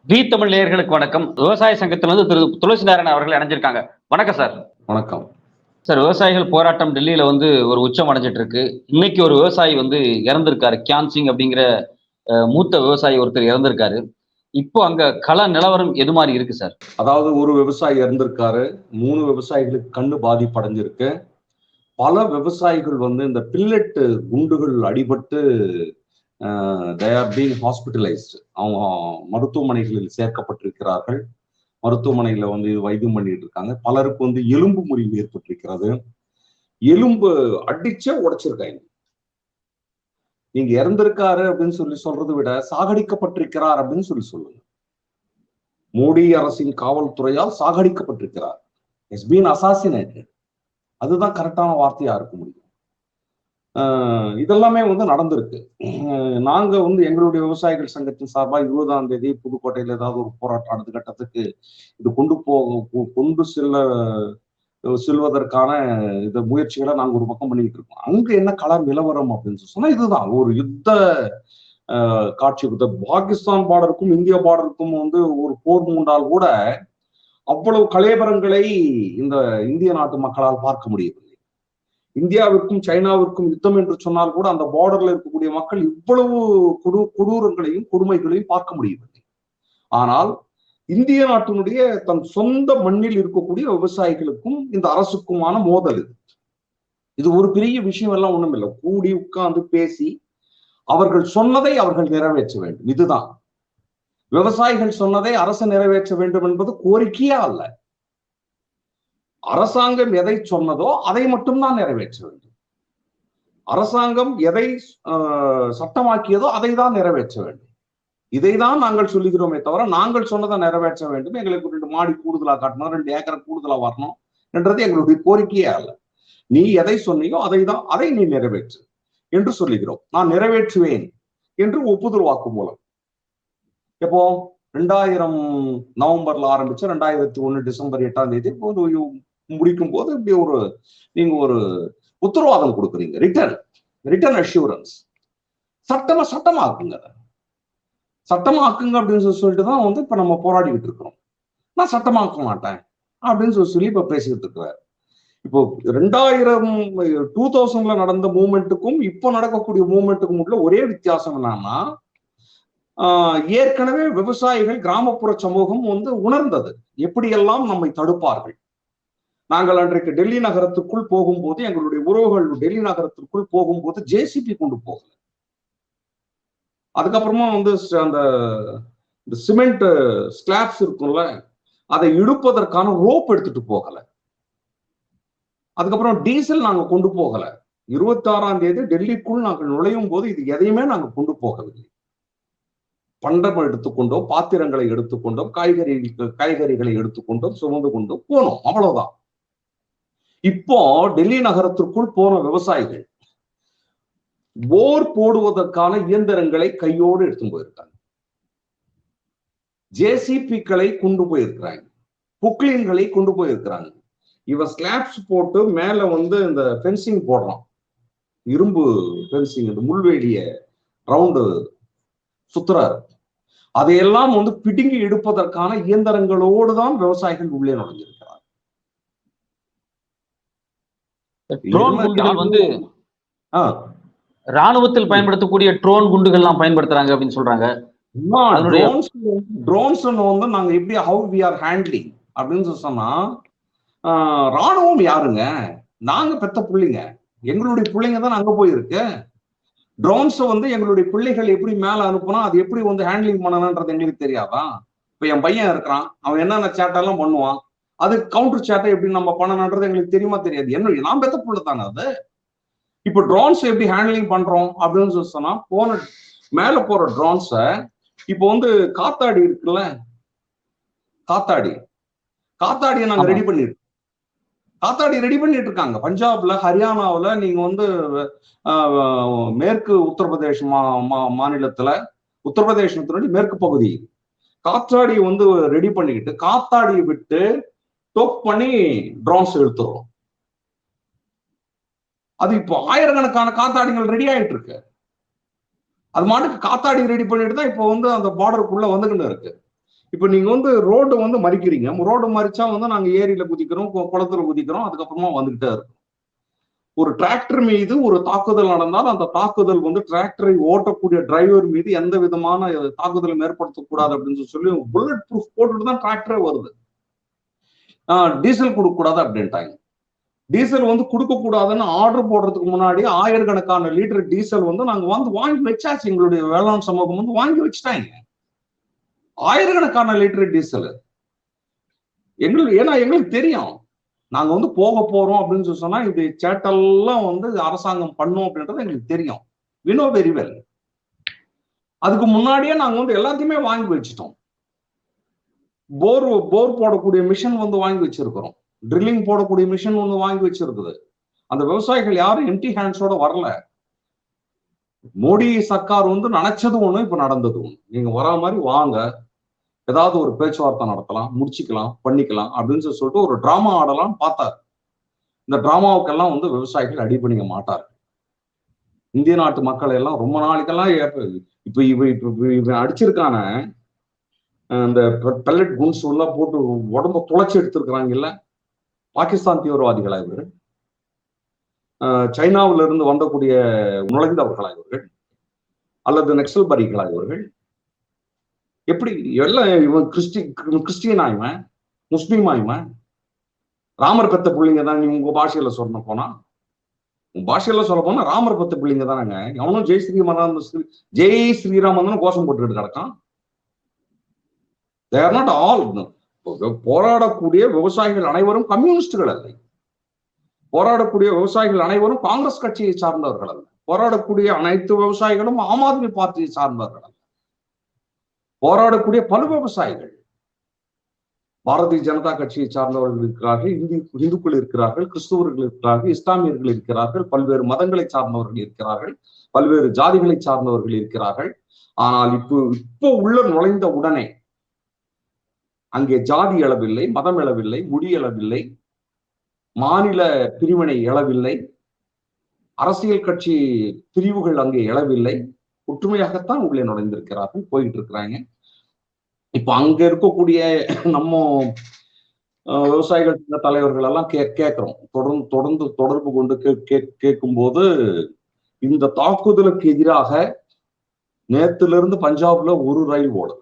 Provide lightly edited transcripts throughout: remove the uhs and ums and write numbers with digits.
We Tamil நேயர்களுக்கு வணக்கம். விவசாய சங்கத்திலிருந்து திரு துளசி நாராயணன் அவர்கள் இணைஞ்சிருக்காங்க. வணக்கம் சார். வணக்கம். சார், விவசாயிகள் போராட்டம் டெல்லியில ஒரு உச்சம் அடைஞ்சிட்டு இருக்கு. இன்னைக்கு ஒரு விவசாயி இறந்திருக்காரு. கியான் சிங் அப்படிங்கிற மூத்த விவசாயி ஒருத்தர் இறந்திருக்காரு. இப்போ அங்க கள நிலவரம் எது மாரி இருக்கு சார்? அதாவது ஒரு விவசாயி இறந்திருக்காரு. 3 விவசாயிகளுக்கு கண்ணு பாதிப்படைஞ்சிருக்கு. பல விவசாயிகள் இந்த பில்லெட் குண்டுகள் அடிபட்டு தே ஆர் பீங் ஹாஸ்பிட்டலைஸ்டு. அவங்க மருத்துவமனைகளில் சேர்க்கப்பட்டிருக்கிறார்கள். மருத்துவமனையில வைத்தியம் பண்ணிட்டு இருக்காங்க. பலருக்கு எலும்பு முறிவு ஏற்பட்டிருக்கிறது. எலும்பு அடிச்சே உடைச்சிருக்காங்க. நீங்க இறந்திருக்காரு அப்படின்னு சொல்றதை விட சாகடிக்கப்பட்டிருக்கிறார் அப்படின்னு சொல்லுங்க. மோடி அரசின் காவல்துறையால் சாகடிக்கப்பட்டிருக்கிறார். Is been assassinated. அதுதான் கரெக்டான வார்த்தையா இருக்க முடியும். இதெல்லாமே நடந்திருக்கு. நாங்க எங்களுடைய விவசாயிகள் சங்கத்தின் சார்பா 20ஆம் தேதி புதுக்கோட்டையில ஏதாவது ஒரு போராட்டம் அடுத்த கட்டத்துக்கு இது கொண்டு செல்வதற்கான இந்த முயற்சிகளை நாங்க ஒரு பக்கம் பண்ணிட்டு இருக்கோம். அங்க என்ன கள நிலவரம் அப்படின்னு சொன்னா இதுதான் ஒரு யுத்த காட்சி. பாகிஸ்தான் பார்டருக்கும் இந்திய பார்டருக்கும் ஒரு போர் மூண்டால் கூட அவ்வளவு கலேபரங்களை இந்த இந்திய நாட்டு மக்களால் பார்க்க முடியவில்லை. இந்தியாவிற்கும் சைனாவிற்கும் யுத்தம் என்று சொன்னால் கூட அந்த பார்டர்ல இருக்கக்கூடிய மக்கள் இவ்வளவு கொடூரங்களையும் கொடுமைகளையும் பார்க்க முடியவில்லை. ஆனால் இந்திய நாட்டினுடைய தன் சொந்த மண்ணில் இருக்கக்கூடிய விவசாயிகளுக்கும் இந்த அரசுக்குமான மோதல் இது ஒரு பெரிய விஷயம் எல்லாம் ஒண்ணும் இல்லை. கூடி உட்கார்ந்து பேசி அவர்கள் சொன்னதை அவர்கள் நிறைவேற்ற வேண்டும். இதுதான் விவசாயிகள் சொன்னதை அரசு நிறைவேற்ற வேண்டும் என்பது கோரிக்கையா அல்ல. அரசாங்கம் எதை சொன்னதோ அதை மட்டும்தான் நிறைவேற்ற வேண்டும். அரசாங்கம் எதை சட்டமாக்கியதோ அதை தான் நிறைவேற்ற வேண்டும். இதைதான் நாங்கள் சொல்லுகிறோமே தவிர நாங்கள் சொன்னதை நிறைவேற்ற வேண்டும், எங்களுக்கு 2 மாடி கூடுதலா காட்டணும், 2 ஏக்கர் கூடுதலா வரணும் என்றது எங்களுடைய கோரிக்கையே அல்ல. நீ எதை சொன்னியோ அதை நீ நிறைவேற்று என்று சொல்லுகிறோம். நான் நிறைவேற்றுவேன் என்று ஒப்புதல் வாக்குமூலம் எப்போ 2000 நவம்பர்ல ஆரம்பிச்சு 2001 டிசம்பர் 8ஆம் தேதி முடிக்கும் போது இப்படி நீங்க ஒரு உத்தரவாதம் கொடுக்குறீங்க. Return assurance. சட்டமாக்குங்க அப்படின்னு சொல்லிட்டுதான் இப்ப நம்ம போராடிக்கிட்டு இருக்கிறோம். நான் சட்டமாக்க மாட்டேன் அப்படின்னு சொல்லி இப்ப பேசிக்கிட்டு இருக்கிறார். இப்போ 2000 நடந்த மூவ்மெண்ட்டுக்கும் இப்போ நடக்கக்கூடிய மூவ்மெண்ட்டுக்கும் உள்ள ஒரே வித்தியாசம் என்னன்னா, ஏற்கனவே விவசாயிகள் கிராமப்புற சமூகம் உணர்ந்தது எப்படியெல்லாம் நம்மை தடுப்பார்கள். நாங்கள் அன்றைக்கு டெல்லி நகரத்துக்குள் போகும்போது எங்களுடைய உறவுகள் டெல்லி நகரத்திற்குள் போகும்போது ஜேசிபி கொண்டு போகல. அதுக்கப்புறமா அந்த சிமெண்ட் ஸ்லாப்ஸ் இருக்கும்ல, அதை இழுப்பதற்கான ரோப் எடுத்துட்டு போகல. அதுக்கப்புறம் டீசல் நாங்க கொண்டு போகல. 26ஆம் தேதி டெல்லிக்குள் நாங்கள் நுழையும் போது இது எதையுமே நாங்க கொண்டு போகவில்லை. பண்டம் எடுத்துக்கொண்டோம், பாத்திரங்களை எடுத்துக்கொண்டோம், காய்கறிகளை எடுத்துக்கொண்டோம், சுமந்து கொண்டோம் போனோம். அவ்வளவுதான். இப்போ டெல்லி நகரத்திற்குள் போன விவசாயிகள் போர் போடுவதற்கான இயந்திரங்களை கையோடு எடுத்து போயிருக்காங்க. ஜேசிபிக்களை கொண்டு போயிருக்கிறாங்க, புக்லின்களை கொண்டு போயிருக்கிறாங்க. இவன் ஸ்லாப்ஸ் போட்டு மேல இந்த ஃபென்சிங் போடுறான், இரும்பு ஃபென்சிங், இந்த முள்வேலிய ரவுண்டு சுத்துறாரு. அதையெல்லாம் பிடுங்கி எடுப்பதற்கான இயந்திரங்களோடு தான் விவசாயிகள் உள்ளே நுழைஞ்சிருக்கிறார். ராணுவத்தில் பயன்படுத்தக்கூடிய ட்ரோன் குண்டுகள்லாம் பயன்படுத்துறாங்க அப்படின்னு சொல்றாங்க. ட்ரோன்ஸ் நாங்க எப்படி ஹவ் வி ஆர் ஹேண்ட்லிங் அப்படின்னு சொன்னா, ராணுவம் யாருங்க? நாங்க பெத்த பிள்ளைங்க, எங்களுடைய பிள்ளைங்க தான் அங்க போயிருக்கு. ட்ரோன்ஸ் எங்களுடைய பிள்ளைகள் எப்படி மேல அனுப்புனா அது எப்படி ஹேண்ட்லிங் பண்ணணும்ன்றது எங்களுக்கு தெரியாதான்? இப்ப என் பையன் இருக்கிறான், அவன் என்னென்ன சேட்டெல்லாம் பண்ணுவான், அது கவுண்டர் சேட்டை எப்படி நம்ம பண்ணணும்ன்றது எங்களுக்கு தெரியுமா தெரியாது? என்ன நான் பெத்த பிள்ளை தானே அது. இப்ப ட்ரோன்ஸ் எப்படி ஹேண்ட்லிங் பண்றோம் அப்படின்னு சொன்னா, மேல போற ட்ரோன்ஸ இப்போ காத்தாடி இருக்குல்ல, காத்தாடியை நாங்க ரெடி பண்ணிருக்கோம். காத்தாடி ரெடி பண்ணிட்டு இருக்காங்க. பஞ்சாப்ல, ஹரியானாவில், நீங்க மேற்கு உத்தரப்பிரதேஷ் மாநிலத்துல, உத்தரப்பிரதேசத்தினுடைய மேற்கு பகுதி காத்தாடி ரெடி பண்ணிக்கிட்டு காத்தாடியை விட்டு டோக் பண்ணி ட்ரோன்ஸ் எடுத்துறோம். அது இப்போ ஆயிரக்கணக்கான காத்தாடிகள் ரெடி ஆயிட்டு இருக்கு. அது மாட்டுக்கு காத்தாடி ரெடி பண்ணிட்டு தான் இப்போ அந்த பார்டருக்குள்ள வந்துகிட்டு இருக்கு. இப்ப நீங்க வந்து ரோடு வந்து மறிக்கிறீங்க, ரோடு மறிச்சா வந்து நாங்க ஏரியில குதிக்கிறோம், குளத்துல குதிக்கிறோம், அதுக்கப்புறமா வந்துகிட்டே இருக்கோம். ஒரு டிராக்டர் மீது ஒரு தாக்குதல் நடந்தால் அந்த தாக்குதல் வந்து டிராக்டரை ஓட்டக்கூடிய டிரைவர் மீது எந்த விதமான தாக்குதலும் ஏற்படுத்தக்கூடாது அப்படின்னு சொல்லி புல்லட் ப்ரூஃப் போட்டுட்டு தான் டிராக்டரே வருது. டீசல் கொடுக்க கூடாது அப்படின்ட்டாங்க. டீசல் வந்து கொடுக்க கூடாதுன்னு ஆர்டர் போடுறதுக்கு முன்னாடி ஆயிரக்கணக்கான லிட்டர் டீசல் வந்து நாங்க வந்து வாங்கி வச்சாச்சு. எங்களுடைய வேளாண் சமூகம் வந்து வாங்கி வச்சுட்டாங்க ஆயிரக்கணக்கான லிட்டர் டீசல். ஏன்னா எங்களுக்கு தெரியும் நாங்க வந்து போக போறோம் அப்படின்னு சொல்லி சொன்னா இது சேட்டெல்லாம் வந்து அரசாங்கம் பண்ணும் அப்படின்றது எங்களுக்கு தெரியும். we know very well. அதுக்கு முன்னாடியே நாங்க வந்து எல்லாத்தையுமே வாங்கி வச்சுட்டோம். போர் போடக்கூடிய மிஷின் வந்து வாங்கி வச்சிருக்கிறோம். ட்ரில்லிங் போடக்கூடிய மிஷின் வந்து வாங்கி வச்சிருக்குது. அந்த விவசாயிகள் யாரும் எம்டி ஹேண்ட்ஸோட வரல. மோடி சர்க்கார் வந்து நினைச்சது ஒண்ணு, இப்ப நடந்தது ஒண்ணு. நீங்க வரா மாதிரி வாங்க, ஏதாவது ஒரு பேச்சுவார்த்தை நடத்தலாம், முடிச்சுக்கலாம், பண்ணிக்கலாம் அப்படின்னு சொல்லிட்டு ஒரு டிராமா ஆடலாம்னு பார்த்தாரு. இந்த டிராமாவுக்கெல்லாம் வந்து விவசாயிகள் அடிபணிய மாட்டார்கள். இந்திய நாட்டு மக்கள் எல்லாம் ரொம்ப நாளைக்கெல்லாம் இப்ப இவன் அடிச்சிருக்கான இந்த பெல்லட் குன்ஸ் எல்லாம் போட்டு உடம்ப துளைச்சி எடுத்திருக்கிறாங்க இல்ல, பாகிஸ்தான் தீவிரவாதிகளா இவர்கள், சைனாவில இருந்து வந்தக்கூடிய நுழைந்தவர்களா இவர்கள், அல்லது நக்சல்பரிகளா இவர்கள்? எப்படி எல்லாம் இவன் கிறிஸ்டியன் ஆயுவன், முஸ்லீம் ஆயுவன், ராமர் பெத்த பிள்ளைங்க தான். நீ உங்க பாஷையில சொல்ல போனா, உங்க பாஷையில சொல்ல போனா ராமர் பெத்த பிள்ளைங்க தானங்க. எவனும் ஜெய் ஸ்ரீராமன் கோஷம் போட்டுக்கிட்டு கிடக்கான். they are not all. போராடக்கூடிய விவசாயிகள் அனைவரும் கம்யூனிஸ்டுகள் அல்ல. போராடக்கூடிய விவசாயிகள் அனைவரும் காங்கிரஸ் கட்சியை சார்ந்தவர்கள் அல்ல. போராடக்கூடிய அனைத்து விவசாயிகளும் ஆம் ஆத்மி பார்ட்டியை சார்ந்தவர்கள் அல்ல. போராடக்கூடிய பல விவசாயிகள் பாரதிய ஜனதா கட்சியை சார்ந்தவர்கள் இருக்கிறார்கள், இந்துக்கள் இருக்கிறார்கள், கிறிஸ்துவர்கள் இருக்கிறார்கள், இஸ்லாமியர்கள் இருக்கிறார்கள், பல்வேறு மதங்களை சார்ந்தவர்கள் இருக்கிறார்கள், பல்வேறு ஜாதிகளை சார்ந்தவர்கள் இருக்கிறார்கள். ஆனால் இப்போ உள்ள நுழைந்த உடனே அங்கே ஜாதி எழவில்லை, மதம் எழவில்லை, மொழி எழவில்லை, மாநில பிரிவினை எழவில்லை, அரசியல் கட்சி பிரிவுகள் அங்கே எழவில்லை. ஒற்றுமையாகத்தான் உள்ளே நுழைந்திருக்கிறார்கள், போயிட்டு இருக்கிறாங்க. இப்ப அங்க இருக்கக்கூடிய நம்ம விவசாயிகள் தலைவர்கள் எல்லாம் கேட்கிறோம், தொடர்ந்து தொடர்பு கொண்டு கேட்கும் போது, இந்த தாக்குதலுக்கு எதிராக நேத்துல இருந்து பஞ்சாப்ல ஒரு ரயில் ஓடுது.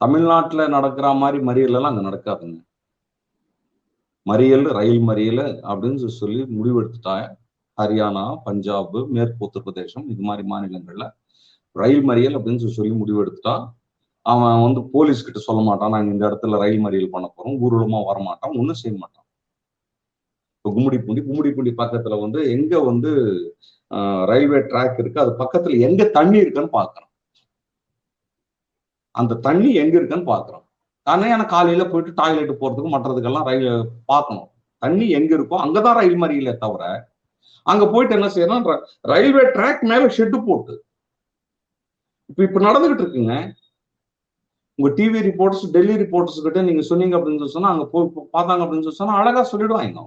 தமிழ்நாட்டுல நடக்கிற மாதிரி மறியல் எல்லாம் அங்க நடக்காதுங்க. மறியல், ரயில் மறியல் அப்படின்னு சொல்லி முடிவெடுத்துட்டாங்க. ஹரியானா, பஞ்சாப், மேற்கு உத்தரப்பிரதேசம் இது மாதிரி மாநிலங்கள்ல ரயில் மறியல் அப்படின்னு சொல்லி முடிவெடுத்துட்டா அவன் வந்து போலீஸ் கிட்ட சொல்ல மாட்டான், நாங்க இந்த இடத்துல ரயில் மறியல் பண்ண போறோம், ஊர்வலமா வரமாட்டான், ஒன்றும் செய்ய மாட்டான். இப்போ கும்மிடிப்பூண்டி பக்கத்துல வந்து எங்க வந்து ரயில்வே ட்ராக் இருக்கு, அது பக்கத்துல எங்க தண்ணி இருக்குன்னு பாக்குறோம். அந்த தண்ணி எங்க இருக்குன்னு பாக்குறோம். ஏன்னா காலையில போயிட்டு டாய்லெட் போறதுக்கு மற்றதுக்கெல்லாம் ரயில் பார்க்கணும். தண்ணி எங்க இருக்கோ அங்கதான் ரயில் மறியலே தவிர, அங்க போயிட்டு என்ன செய்யணும், ரயில்வே ட்ராக் மேல ஷெட்டு போட்டு இப்ப நடந்துகிட்டு இருக்குங்க. உங்க டிவி ரிப்போர்ட்ஸ், டெல்லி ரிப்போர்ட்ஸ் கிட்ட நீங்க சொன்னீங்க அப்படின்னு சொன்னா, அங்க போய் பார்த்தாங்க அப்படின்னு சொன்னா அழகா சொல்லிடுவாங்க.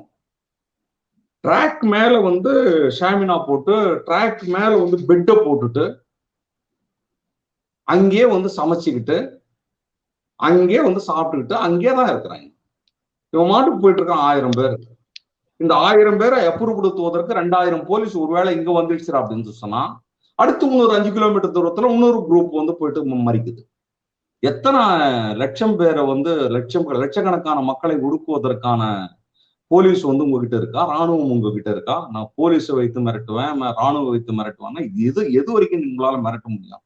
ட்ராக் மேல வந்து ஷாமினா போட்டு, ட்ராக் மேல வந்து பெட்டை போட்டுட்டு, அங்கேயே வந்து சமைச்சுக்கிட்டு, அங்கேயே வந்து சாப்பிட்டுக்கிட்டு அங்கேயே தான் இருக்கிறாங்க. இவன் மாட்டுக்கு போயிட்டு இருக்கான் 1000 பேர். இந்த 1000 பேரை அப்புறப்படுத்துவதற்கு 2000 போலீஸ் ஒருவேளை இங்க வந்துடுச்சு அப்படின்னு சொன்னா, அடுத்து இன்னொரு 5 கிலோமீட்டர் தூரத்துல இன்னொரு குரூப் வந்து போயிட்டு மறிக்குது. எத்தனை லட்சம் பேரை வந்து லட்சக்கணக்கான மக்களை ஒடுக்குவதற்கான போலீஸ் வந்து உங்ககிட்ட இருக்கா, ராணுவம் உங்ககிட்ட இருக்கா? நான் போலீஸை வைத்து மிரட்டுவேன், ராணுவம் வைத்து மிரட்டுவேன்னா எது வரைக்கும் உங்களால மிரட்ட முடியும்?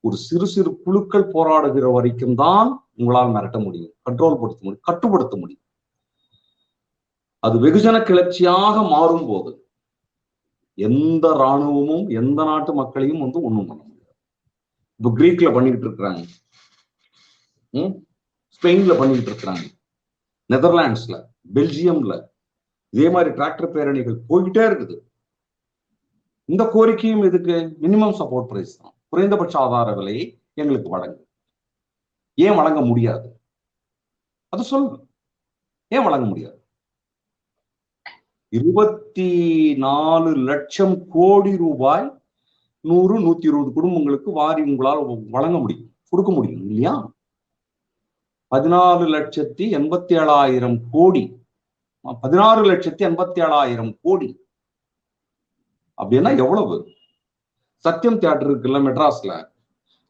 ஒரு சிறு குழுக்கள் போராடுகிற வரைக்கும் தான் உங்களால் மிரட்ட முடியும், கண்ட்ரோல் படுத்த முடியும், கட்டுப்படுத்த முடியும். அது வெகுஜன கிளர்ச்சியாக மாறும் போது எந்த ராணுவமும் எந்த நாட்டு மக்களையும் வந்து ஒண்ணும் பண்ண முடியாது. இப்ப கிரீக்ல பண்ணிக்கிட்டு இருக்கிறாங்க, ஸ்பெயின்ல பண்ணிக்கிட்டு இருக்கிறாங்க, நெதர்லாண்ட்ஸ்ல, பெல்ஜியம்ல இதே மாதிரி டிராக்டர் பேரணிகள் போய்கிட்டே இருக்குது. இந்த கோரிக்கையும் எதுக்கு? மினிமம் சப்போர்ட் பிரைஸ் தான், குறைந்தபட்ச ஆதார விலையை எங்களுக்கு வழங்கு. ஏன் வழங்க முடியாது? அது சொல்லுங்க, ஏன் வழங்க முடியாது? 24 லட்சம் கோடி ரூபாய் 100-120 குடும்பங்களுக்கு வாரி உங்களால் வழங்க முடியும். கொடுக்க முடியும் இல்லையா? 14,87,000 கோடி, 16,87,000 கோடி அப்படின்னா எவ்வளவு? சத்யம் தியேட்டர் இருக்குல்ல மெட்ராஸ்ல,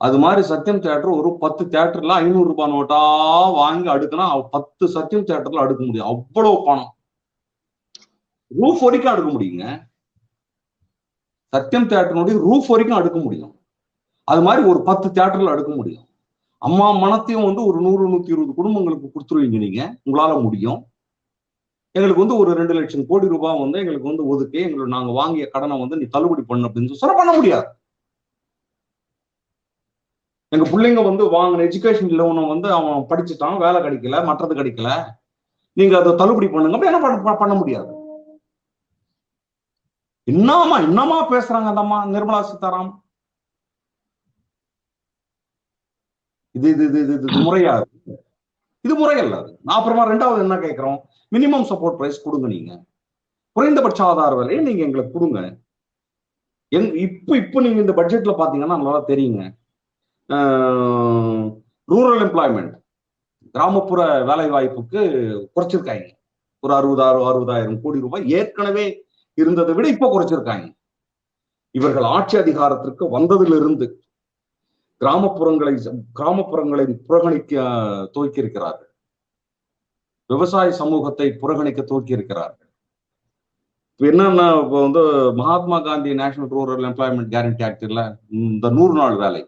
அது மாதிரி சத்யம் தியேட்டர் ஒரு 10 தியேட்டர்ல 500 ரூபாய் நோட்டா வாங்கி அடுக்குனா 10 சத்யம் தியேட்டர்ல அடுக்க முடியும். அவ்வளவு பணம் ரூஃப் வரைக்கும் அடுக்க முடியுங்க. சத்யம் தியேட்டருடைய ரூஃப் வரைக்கும் அடுக்க முடியும். அது மாதிரி ஒரு 10 தியேட்டர்ல அடுக்க முடியும். அம்மா மனத்தையும் வந்து ஒரு 100-120 குடும்பங்களுக்கு கொடுத்துருவீங்க நீங்க, உங்களால முடியும். எங்களுக்கு வந்து ஒரு 2 லட்சம் கோடி ரூபாய் வந்து எங்களுக்கு வந்து ஒதுக்கி எங்களுக்கு நாங்க வாங்கிய கடனை வந்து நீ தள்ளுபடி பண்ணு அப்படின்னு சொன்னா பண்ண முடியாது. எங்க பிள்ளைங்க வந்து வாங்கின எஜுகேஷன் லோனை வந்து அவன் படிச்சுட்டான், வேலை கிடைக்கல, மற்றது கிடைக்கல, நீங்க அதை தள்ளுபடி பண்ணுங்க, என்ன பண்ண முடியாது. என்னமா பேசுறாங்க அந்த அம்மா நிர்மலா சீதாராமன். இது இது இது இது முறையா? இது முறையல்ல. அது அப்புறமா ரெண்டாவது என்ன கேட்கிறோம், மினிமம் சப்போர்ட் பிரைஸ் கொடுங்க, நீங்க குறைந்தபட்ச ஆதார விலையை நீங்க எங்களுக்கு கொடுங்க. இப்ப நீங்க இந்த பட்ஜெட்ல பாத்தீங்கன்னா நல்லா தெரியுங்க, ரூரல் எம்ப்ளாய்மெண்ட், கிராமப்புற வேலை வாய்ப்புக்கு குறைச்சிருக்காங்க. ஒரு 60,000 கோடி ரூபாய் ஏற்கனவே இருந்ததை விட இப்ப குறைச்சிருக்காங்க. இவர்கள் ஆட்சி அதிகாரத்திற்கு வந்ததிலிருந்து கிராமப்புறங்களை புறக்கணிக்க துவக்கி இருக்கிறார்கள். விவசாய சமூகத்தை புறக்கணிக்க துவக்கி இருக்கிறார்கள். என்னன்னா இப்போ வந்து Mahatma Gandhi national rural employment guarantee ஆக்ட்ல இந்த 100 நாள் வேலை,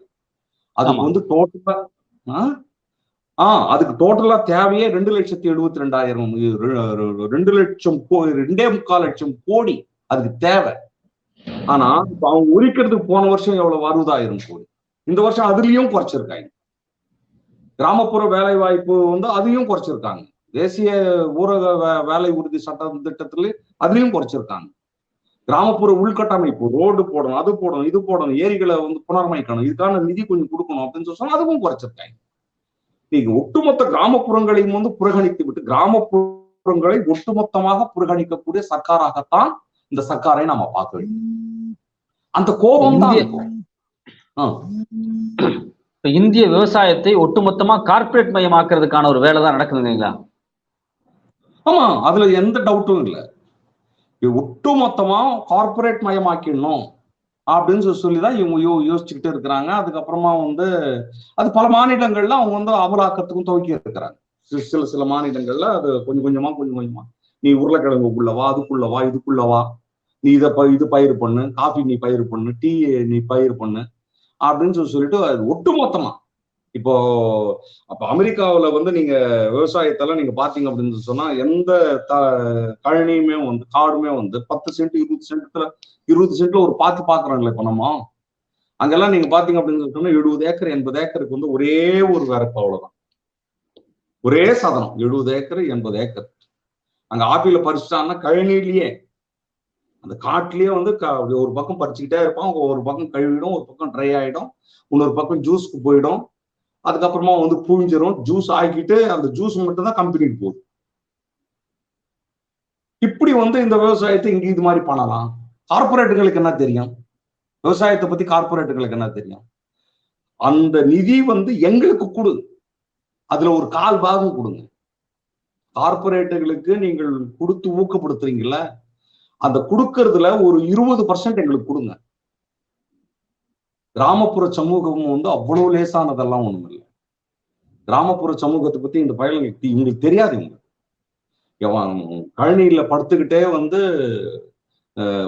அதுக்கு வந்து டோட்டலா அதுக்கு டோட்டலா தேவையே 2,72,200 2,25 லட்சம் கோடி அதுக்கு தேவை. ஆனா இப்ப அவங்க ஒழிக்கிறதுக்கு போன வருஷம் எவ்வளவு? 60,000 கோடி. இந்த வருஷம் அதுலயும் குறைச்சிருக்காங்க. கிராமப்புற வேலை வாய்ப்பு வந்து அதையும் குறைச்சிருக்காங்க. தேசிய ஊரக வேலை உறுதி சட்ட திட்டத்துல அதுலயும் குறைச்சிருக்காங்க. கிராமப்புற உள்கட்டமைப்பு, ரோடு போடணும், அது போடணும், இது போடணும், ஏரிகளை வந்து புனரமைக்கணும், இதுக்கான நிதி கொஞ்சம் கொடுக்கணும் அப்படின்னு சொன்னா அதுவும் குறைச்சிருக்காங்க. நீங்க ஒட்டுமொத்த கிராமப்புறங்களையும் வந்து புறக்கணித்து விட்டு கிராமப்புறங்களை ஒட்டுமொத்தமாக புறக்கணிக்கக்கூடிய சர்க்காராகத்தான் இந்த சர்க்காரை நாம பார்க்க வேண்டும். அந்த கோபம் தான் இந்திய விவசாயத்தை ஒட்டுமொத்தமா கார்பரேட் மயமாக்குறதுக்கான ஒரு வேலை தான் நடக்குதுங்களா? ஆமா, அதுல எந்த டவுட்டும் இல்லை. ஒட்டுமொத்தமா கார்பரேட் மயமாக்கிடணும் அப்படின்னு சொல்லிதான் இவங்க யோசிச்சுக்கிட்டு இருக்கிறாங்க. அதுக்கப்புறமா வந்து அது பல மாநிலங்கள்ல அவங்க வந்து அமலாக்கத்துக்கும் துவக்கி இருக்கிறாங்க. சில மாநிலங்கள்ல அது கொஞ்சம் கொஞ்சமா நீ உருளைக்கிழங்குக்குள்ளவா, அதுக்குள்ளவா, இதுக்குள்ளவா, நீ இது பயிர் பண்ணு, காஃபி நீ பயிர் பண்ணு, டீ நீ பயிர் பண்ணு அப்படின்னு சொல்லிட்டு அது ஒட்டுமொத்தமா. இப்போ அப்ப அமெரிக்காவில வந்து நீங்க விவசாயத்தெல்லாம் நீங்க பாத்தீங்க அப்படின்னு சொன்னா எந்த கழனியுமே வந்து காடுமே வந்து 10 சென்ட் 20 சென்ட்ல ஒரு பாக்குறாங்களே இப்ப நம்ம அங்கெல்லாம் நீங்க பாத்தீங்க அப்படின்னு சொன்னா 70 ஏக்கர் 80 ஏக்கருக்கு வந்து ஒரே ஒரு வரப்பு, அவ்வளவுதான், ஒரே சதனம். 70 ஏக்கர் 80 ஏக்கர் அங்க ஆப்பிள பறிச்சுட்டாங்கன்னா கழனிலேயே அந்த காட்டுலயே வந்து ஒரு பக்கம் பறிச்சுக்கிட்டே இருப்பான், ஒரு பக்கம் கழுவிடும், ஒரு பக்கம் ட்ரை ஆயிடும், இன்னொரு பக்கம் ஜூஸ்க்கு போயிடும், அதுக்கப்புறமா வந்து புழிஞ்சிரும், ஜூஸ் ஆக்கிட்டு அந்த ஜூஸ் மட்டும் தான் கம்பெனிக்கு போகுது. இப்படி வந்து இந்த விவசாயத்தை இங்க இது மாதிரி பண்ணலாம். கார்பரேட்டுகளுக்கு என்ன தெரியும் விவசாயத்தை பத்தி? கார்பரேட்டுகளுக்கு என்ன தெரியும்? அந்த நிதி வந்து எங்களுக்கு கொடு, அதுல ஒரு 1/4 பாகம் கொடுங்க. கார்பரேட்டுகளுக்கு நீங்கள் கொடுத்து ஊக்கப்படுத்துறீங்கல்ல, அந்த கொடுக்கறதுல ஒரு 20% எங்களுக்கு கொடுங்க. கிராமப்புற சமூகம் வந்து அவ்வளவு லேசானதெல்லாம் ஒண்ணும் இல்லை. கிராமப்புற சமூகத்தை பத்தி இந்த பயலுங்களுக்கு இவங்களுக்கு தெரியாது. இவங்க கழனியில படுத்துக்கிட்டே வந்து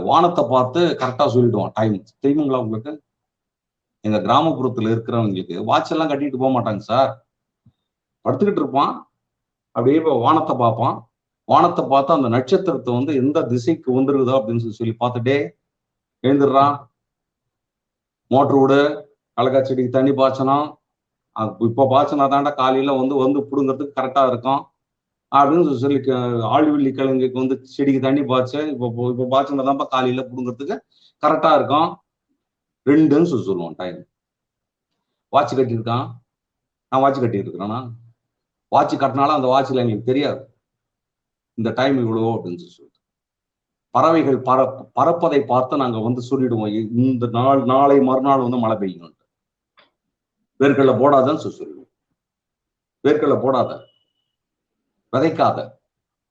வானத்தை பார்த்து கரெக்டா சொல்லிடுவான் டைம். தெரியுங்களா உங்களுக்கு? எங்க கிராமப்புறத்துல இருக்கிறவங்களுக்கு வாட்ச் எல்லாம் கட்டிட்டு போக மாட்டாங்க சார். படுத்துக்கிட்டு இருப்பான், அப்படியே வானத்தை பார்ப்பான், வானத்தை பார்த்து அந்த நட்சத்திரத்தை வந்து எந்த திசைக்கு வந்துருதோ அப்படின்னு சொல்லி பார்த்துட்டே எழுந்துடுறான். மோட்டர் விடு, கலக்கா செடிக்கு தண்ணி பாய்ச்சணும், இப்ப பாய்ச்சனா தாண்டா காலையில வந்து புடுங்கிறதுக்கு கரெக்டா இருக்கும் அப்படின்னு சொல்லி ஆழ்வில்லி கிழங்குக்கு வந்து செடிக்கு தண்ணி பாய்ச்ச இப்போ பாய்ச்சனா தான்ப்பா காலையில புடுங்கிறதுக்கு கரெக்டா இருக்கும் 2ன்னு சொல்லுவான் டைம். வாட்ச் கட்டியிருக்கான், நான் வாட்ச் கட்டி இருக்கிறேன்னா வாட்ச் கட்டினாலும் அந்த வாட்ச்ல எங்களுக்கு தெரியாது இந்த டைம் இவ்வளவோ அப்படின்னு சொல்லிட்டு. பறவைகள் பறப்பதை பார்த்து நாங்க வந்து சொல்லிடுவோம் இந்த நாளை மறுநாள் வந்து மழை பெய்யும். வேர்க்கடலை போடாதன்னு சொல்லுவோம். வேர்க்கடலை போடாத, விதைக்காத,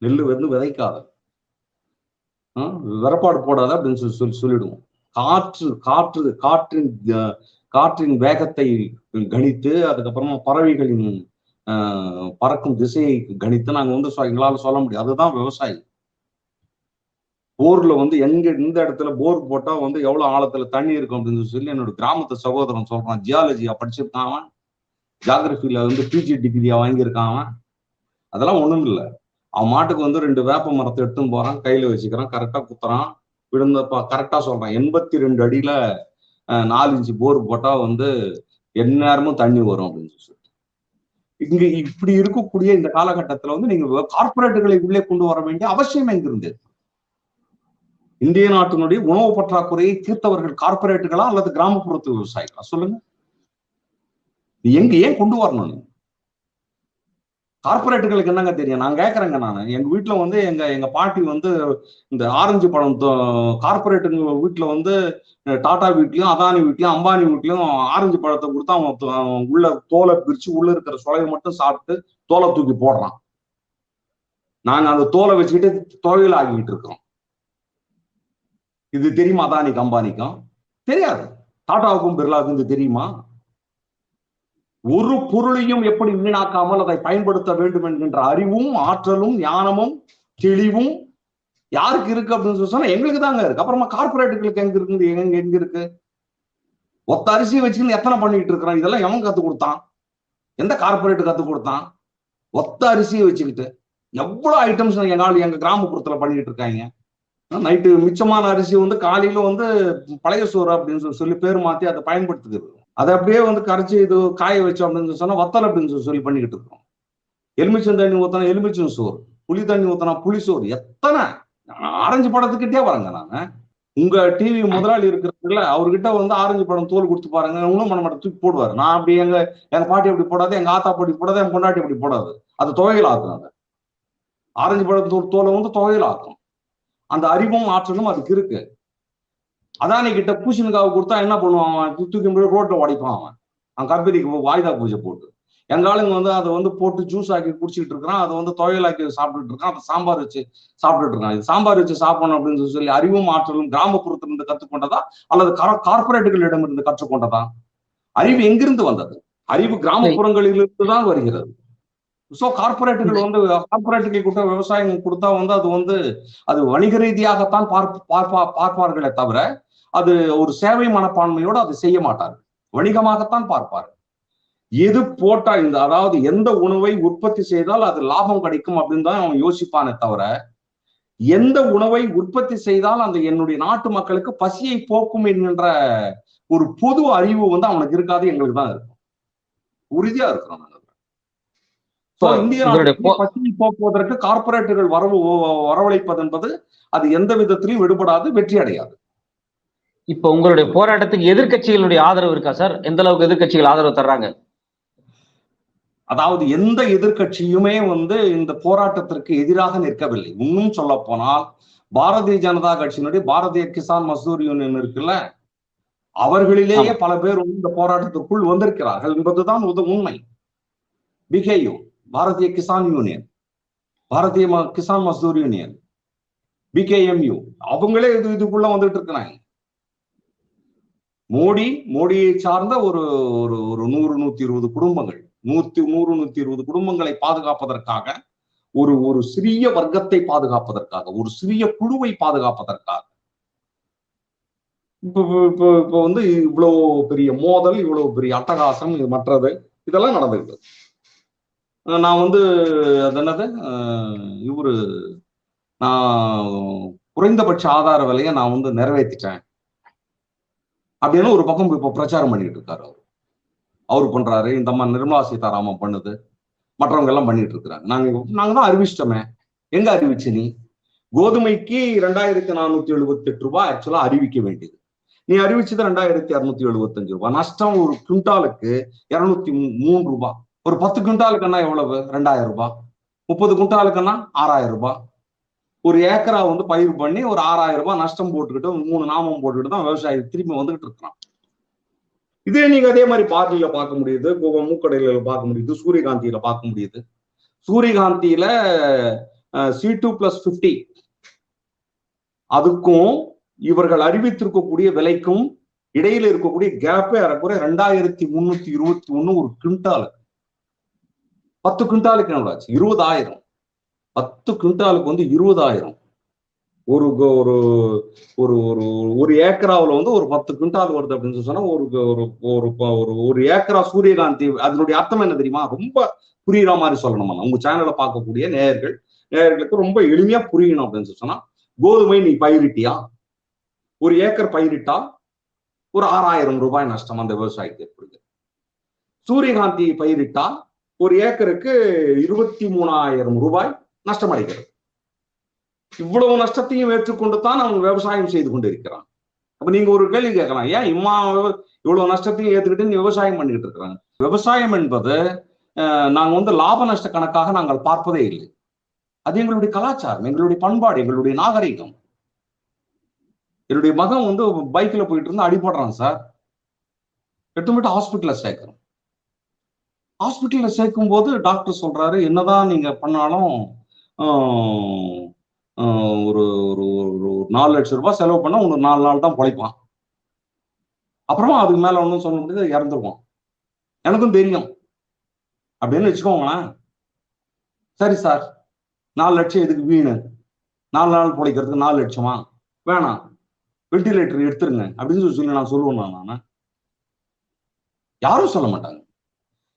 நெல்லு வந்து விதைக்காத, விறப்பாடு போடாத அப்படின்னு சொல்லிடுவோம். காற்றின் வேகத்தை கணித்து, அதுக்கப்புறமா பறவைகளின் பறக்கும் திசையை கணித்து நாங்க வந்து எங்களால சொல்ல முடியும். அதுதான் விவசாயி. போர்ல வந்து இந்த இடத்துல போர் போட்டா வந்து எவ்வளவு ஆழத்துல தண்ணி இருக்கும் அப்படின்னு சொல்லி என்னோட கிராமத்து சகோதரன் சொல்றான். ஜியாலஜியா படிச்சிருக்கான் அவன், ஜியாகிரபில வந்து பிஜி டிகிரியா வாங்கியிருக்கான் அவன். அதெல்லாம் ஒண்ணும் இல்லை. அவன் மாட்டுக்கு வந்து 2 வேப்ப மரத்தை எடுத்துன்னு போறான், கையில வச்சுக்கிறான், கரெக்டா குத்துறான், விழுந்தப்ப கரெக்டா சொல்றான். 82 அடியில 4 இன்ச்சு போர் போட்டா வந்து எந்நேரமும் தண்ணி வரும் அப்படின்னு சொல்லி. இங்க இப்படி இருக்கக்கூடிய இந்த காலகட்டத்துல வந்து நீங்க கார்பரேட்டுகளை உள்ளே கொண்டு வர வேண்டிய அவசியம் எங்கிருந்து? இந்திய நாட்டினுடைய உணவு பற்றாக்குறையை தீர்த்தவர்கள் கார்பரேட்டுகளா அல்லது கிராமப்புறத்து விவசாயிகளா? சொல்லுங்க. ஏன் கொண்டு வரணும்? கார்பரேட்டுகளுக்கு என்னங்க தெரியும்? நான் கேட்கறேங்க. எங்க வீட்டுல வந்து எங்க பாட்டி வந்து இந்த ஆரஞ்சு பழம் கார்பரேட்டுங்க வீட்டுல வந்து டாடா வீட்லயும், அதானி வீட்லயும், அம்பானி வீட்லயும் ஆரஞ்சு பழத்தை கொடுத்தா அவன் உள்ள தோலை பிரிச்சு உள்ள இருக்கிற சொலையை மட்டும் சாப்பிட்டு தோலை தூக்கி போடுறான். நாங்க அந்த தோலை வச்சுக்கிட்டு தொழில் ஆகிட்டு இருக்கிறோம். இது தெரியுமா? அதானிக்கு அம்பானிக்கும் தெரியாது. டாடாவுக்கும் பிர்லாவுக்கும் இது தெரியுமா? ஒரு பொருளையும் எப்படி வீணாக்காமல் அதை பயன்படுத்த வேண்டும் என்கின்ற அறிவும், ஆற்றலும், ஞானமும், தெளிவும் யாருக்கு இருக்கு அப்படின்னு சொன்னா எங்களுக்கு தாங்க இருக்கு. அப்புறமா கார்பரேட்டுகளுக்கு எங்க இருக்கு? எங்க இருக்கு? ஒத்த அரிசியை வச்சுக்கின்னு எத்தனை பண்ணிட்டு இருக்கிறான்? இதெல்லாம் எவன் கத்து கொடுத்தான்? எந்த கார்பரேட் கத்து கொடுத்தான்? ஒத்த அரிசியை வச்சுக்கிட்டு எவ்வளவு ஐட்டம்ஸ் எங்க கிராமப்புறத்துல பண்ணிட்டு இருக்காங்க. நைட்டு மிச்சமான அரிசி வந்து காலையில வந்து பழைய சோறு அப்படின்னு சொல்லி பேர் மாத்தி அதை பயன்படுத்துகிறது. அதை அப்படியே வந்து கரைச்சி இது காய வச்சோம் அப்படின்னு சொன்னா வத்தல் அப்படின்னு சொல்லி பண்ணிக்கிட்டு இருக்கோம். எலுமிச்சம் தண்ணி ஊத்தினா எலுமிச்சம் சோறு, புளி தண்ணி ஊத்தினா புளி சோறு. எத்தனை ஆரஞ்சு படத்துக்கிட்டே வரேங்க நானு. உங்க டிவி முதலாளி இருக்கிறதுல அவர்கிட்ட வந்து ஆரஞ்சு படம் தோல் கொடுத்து பாருங்க, இன்னும் பண்ண மாட்டேன், தூக்கி போடுவாரு. நான் அப்படி எங்க பாட்டி அப்படி போடாது, எங்க ஆத்தா பாட்டி போடாது, என் பொண்டாட்டி அப்படி போடாது. அது துவையல் ஆக்கும். அதை ஆரஞ்சு படம் தோலை வந்து துவையல் ஆக்கும். அந்த அறிவும் ஆற்றலும் அதுக்கு இருக்கு. அதானி கிட்ட பூசணிக்காவை கொடுத்தா என்ன பண்ணுவான்? தூக்கி ரோட்ல உடைப்பான் அவன் கம்பெனிக்கு வாய்தா பூஜை போட்டு. எங்க ஆளுங்க வந்து அதை வந்து போட்டு ஜூஸ் ஆக்கி குடிச்சிட்டு இருக்கிறான், அதை வந்து துவையலாக்கி சாப்பிட்டுட்டு இருக்கான், அதை சாம்பார் வச்சு சாப்பிட்டுட்டு இருக்கான். இது சாம்பார் வச்சு சாப்பிடணும் அப்படின்னு சொல்லி அறிவும் ஆற்றலும் கிராமப்புறத்திலிருந்து கற்றுக்கொண்டதா அல்லது கார்பரேட்டுகளிடம் இருந்து கற்றுக்கொண்டதா? அறிவு எங்கிருந்து வந்தது? அறிவு கிராமப்புறங்களிலிருந்து தான் வருகிறது. சோ கார்பரேட்டுகள் வந்து கார்பரேட்டுகள் கொடுத்த விவசாயம் கொடுத்தா வந்து அது வணிக ரீதியாகத்தான் பார்ப்பார்களே தவிர அது ஒரு சேவை மனப்பான்மையோடு அதை செய்ய மாட்டார்கள். வணிகமாகத்தான் பார்ப்பார். எது போட்டா அதாவது எந்த உணவை உற்பத்தி செய்தால் அது லாபம் கிடைக்கும் அப்படின்னு தான் அவன் யோசிப்பானே தவிர எந்த உணவை உற்பத்தி செய்தால் அந்த என்னுடைய நாட்டு மக்களுக்கு பசியை போக்கும் என்கின்ற ஒரு பொது அறிவு வந்து அவனுக்கு இருக்காது, எங்களுக்கு தான் இருக்கும். உறுதியா இருக்கிறோம். இந்திய நாட்டில் பசியை போக்குவதற்கு கார்பரேட்டுகள் வரவழைப்பது என்பது அது எந்த விதத்திலையும் விடுபடாது, வெற்றி அடையாது. இப்ப உங்களுடைய போராட்டத்துக்கு எதிர்கட்சிகளுடைய ஆதரவு இருக்கா சார்? எந்த அளவுக்கு எதிர்கட்சிகள் ஆதரவு தர்றாங்க? அதாவது எந்த எதிர்கட்சியுமே வந்து இந்த போராட்டத்திற்கு எதிராக நிற்கவில்லை. இன்னும் சொல்ல போனால் பாரதிய ஜனதா கட்சியினுடைய பாரதிய கிசான் மசூர் யூனியன் இருக்குல்ல, அவர்களிலேயே பல பேர் இந்த போராட்டத்திற்குள் வந்திருக்கிறார்கள் என்பதுதான் உண்மை. பிகேயு, பாரதிய கிசான் யூனியன், பாரதிய கிசான் மசூர் யூனியன், பிகேஎம்யூ, அவங்களே இதுக்குள்ள வந்துட்டு இருக்கிறாங்க. மோடியை சார்ந்த ஒரு 100-120 குடும்பங்கள், 100-120 குடும்பங்களை பாதுகாப்பதற்காக, ஒரு சிறிய வர்க்கத்தை பாதுகாப்பதற்காக, ஒரு சிறிய குழுவை பாதுகாப்பதற்காக இப்ப வந்து இவ்வளவு பெரிய மோதல், இவ்வளவு பெரிய அட்டகாசம், மற்றது இதெல்லாம் நடந்துகிட்டு. நான் வந்து அது என்னது நான் குறைந்தபட்ச ஆதார விலையை நான் வந்து நிறைவேற்றிட்டேன் அப்படின்னு ஒரு பக்கம் இப்ப பிரச்சாரம் பண்ணிட்டு இருக்காரு. அவரு பண்றாரு, இந்த மாதிரி நிர்மலா சீதாராமன் பண்ணுது, மற்றவங்க எல்லாம் பண்ணிட்டு இருக்கிறாங்க. நாங்க தான் அறிவிச்சிட்டோமே. எங்க அறிவிச்சு நீ? கோதுமைக்கு 2478 ரூபாய் ஆக்சுவலா அறிவிக்க வேண்டியது, நீ அறிவிச்சது 2675 ரூபாய். நஷ்டம் ஒரு குவிண்டாலுக்கு 203 ரூபாய். ஒரு 10 குவிண்டாலுக்குன்னா எவ்வளவு? 2000 ரூபாய். 30 குவிண்டாலுக்குன்னா 6000 ரூபாய். ஒரு ஏக்கரா வந்து பயிர் பண்ணி ஒரு 6000 ரூபாய் நஷ்டம் போட்டுக்கிட்டு 3 நாமம் போட்டுக்கிட்டு தான் விவசாயி திரும்பி வந்துகிட்டு இருக்கிறான். இதே நீங்க அதே மாதிரி பார்லியில பார்க்க முடியுது, மூக்கடையில பார்க்க முடியுது, சூரியகாந்தியில பார்க்க முடியுது. சூரியகாந்தியில C2+50 அதுக்கும் இவர்கள் அறிவித்திருக்கக்கூடிய விலைக்கும் இடையில இருக்கக்கூடிய கேப்பே ஏறக்குறைய 2321 ஒரு குவிண்டால். 10 குவிண்டாலுக்கு எவ்வளவு ஆச்சு? 20,000. 10 குவிண்டாலுக்கு வந்து 20,000. ஒரு ஒரு ஒரு ஒரு ஒரு ஏக்கராவில் வந்து ஒரு 10 குவிண்டால் வருது அப்படின்னு சொன்னா ஒரு ஒரு ஒரு ஒரு ஏக்கரா சூரியகாந்தி, அதனுடைய அர்த்தம் என்ன தெரியுமா? ரொம்ப புரியுற மாதிரி சொல்லணுமா? உங்க சேனலை பார்க்கக்கூடிய நேயர்களுக்கு ரொம்ப எளிமையா புரியணும் அப்படின்னு சொன்னா, கோதுமை நீ பயிரிட்டியா, ஒரு ஏக்கர் பயிரிட்டா ஒரு 6,000 ரூபாய் நஷ்டம் அந்த விவசாயிக்கு ஏற்படுது. சூரியகாந்தி பயிரிட்டா ஒரு ஏக்கருக்கு 23,000 ரூபாய் நஷ்டம் அடைகிறது. இவ்வளவு நஷ்டத்தையும் ஏற்றுக்கொண்டு தான் அவங்க விவசாயம் செய்து கொண்டு இருக்கிறாங்க. அப்ப நீங்க ஒரு கேள்வி கேட்கலாம், ஏன் இவ்வளவு நஷ்டத்தையும் ஏற்றுக்கிட்டு விவசாயம் பண்ணிக்கிட்டு இருக்கிறாங்க? விவசாயம் என்பது நாங்க வந்து லாப நஷ்ட கணக்காக நாங்கள் பார்ப்பதே இல்லை. அது எங்களுடைய கலாச்சாரம், எங்களுடைய பண்பாடு, எங்களுடைய நாகரிகம். என்னுடைய மகன் வந்து பைக்ல போயிட்டு இருந்தா அடிபடுறான் சார், எட்டுமட்டு ஹாஸ்பிட்டல்ல சேர்க்கிறோம். ஹாஸ்பிட்டல்ல சேர்க்கும் போது டாக்டர் சொல்றாரு, என்னதான் நீங்க பண்ணாலும் ஒரு ஒரு 4 லட்சம் ரூபாய் செலவு பண்ணா உங்களுக்கு 4 நாள் தான் பிழைப்பான். அப்புறமா அதுக்கு மேல ஒன்றும் சொல்ல முடியாது, இறந்துருவான். எனக்கும் தெரியும் அப்படின்னு வச்சுக்கோங்களேன். சரி சார், 4 லட்சம் எதுக்கு வீணு? 4 நாள் பிழைக்கிறதுக்கு 4 லட்சமா? வேணாம், வெண்டிலேட்டர் எடுத்துருங்க அப்படின்னு சொல்லி நான் சொல்லுவேன். நான் யாரும் சொல்ல மாட்டாங்க.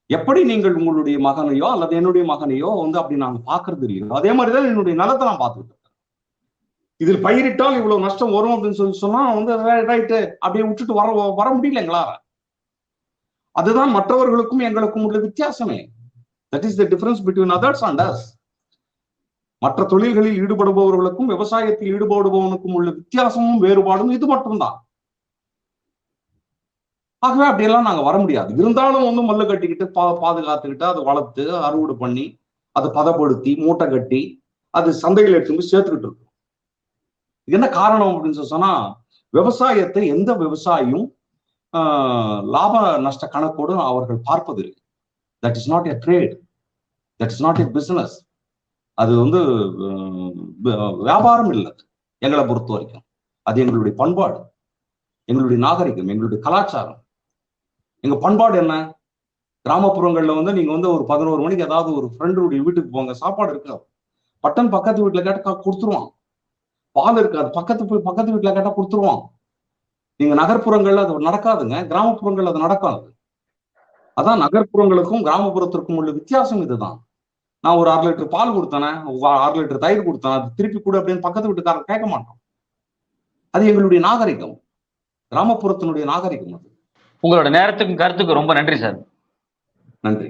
எப்படி நீங்கள் உங்களுடைய மகனையோ அல்லது என்னுடைய மகனையோ வந்து அப்படி நாங்க பாக்குறது இல்லையோ, அதே மாதிரிதான் என்னுடைய நிலத்தை நான் பார்த்துக்கிட்டு இருக்கேன். இதில் பயிரிட்டால் இவ்வளவு நஷ்டம் வரும் அப்படின்னு சொன்னா வந்து ரைட்டு அப்படியே விட்டுட்டு வர முடியல எங்களால. அதுதான் மற்றவர்களுக்கும் எங்களுக்கும் உள்ள வித்தியாசமே. That is the difference between others and us. மற்ற தொழில்களில் ஈடுபடுபவர்களுக்கும் விவசாயத்தில் ஈடுபடுபவனுக்கும் உள்ள வித்தியாசமும் வேறுபாடும் இது மட்டும்தான். ஆகவே அப்படியெல்லாம் நாங்க வர முடியாது. இருந்தாலும் வந்து மல்லு கட்டிக்கிட்டு பாதுகாத்துக்கிட்டு அதை வளர்த்து அறுவடை பண்ணி அதை பதப்படுத்தி மூட்டை கட்டி அது சந்தையில் எடுத்து போய் சேர்த்துக்கிட்டு இருக்கோம். என்ன காரணம் அப்படின்னு சொன்னா, விவசாயத்தை எந்த விவசாயியும் லாப நஷ்ட கணக்கோடு அவர்கள் பார்ப்பதில்லை. That is not a trade, that is not a business. அது வந்து வியாபாரம் இல்லை எங்களை பொறுத்த வரைக்கும். அது எங்களுடைய பண்பாடு, எங்களுடைய நாகரிகம், எங்களுடைய கலாச்சாரம். எங்க பண்பாடு என்ன? கிராமப்புறங்கள்ல வந்து நீங்க வந்து ஒரு 11 மணிக்கு ஏதாவது ஒரு ஃப்ரெண்டுடைய வீட்டுக்கு போங்க, சாப்பாடு இருக்காது. பட்டன் பக்கத்து வீட்டுல கேட்டா கொடுத்துருவான். பால் இருக்காது, பக்கத்து வீட்டுல கேட்டா கொடுத்துருவான். நீங்க நகர்ப்புறங்கள்ல அது நடக்காதுங்க, கிராமப்புறங்கள்ல அது நடக்காது. அதான் நகர்ப்புறங்களுக்கும் கிராமப்புறத்திற்கும் உள்ள வித்தியாசம் இதுதான். நான் ஒரு 1/2 லிட்டர் பால் கொடுத்தேனே, 1/2 லிட்டர் தயிர் கொடுத்தேன், அது திருப்பி கூட அப்படின்னு பக்கத்து வீட்டுக்காரர் கேட்க மாட்டோம். அது எங்களுடைய நாகரிகம், கிராமப்புறத்தினுடைய நாகரிகம் அது. உங்களோட நேரத்துக்கும் கருத்துக்கும் ரொம்ப நன்றி சார். நன்றி.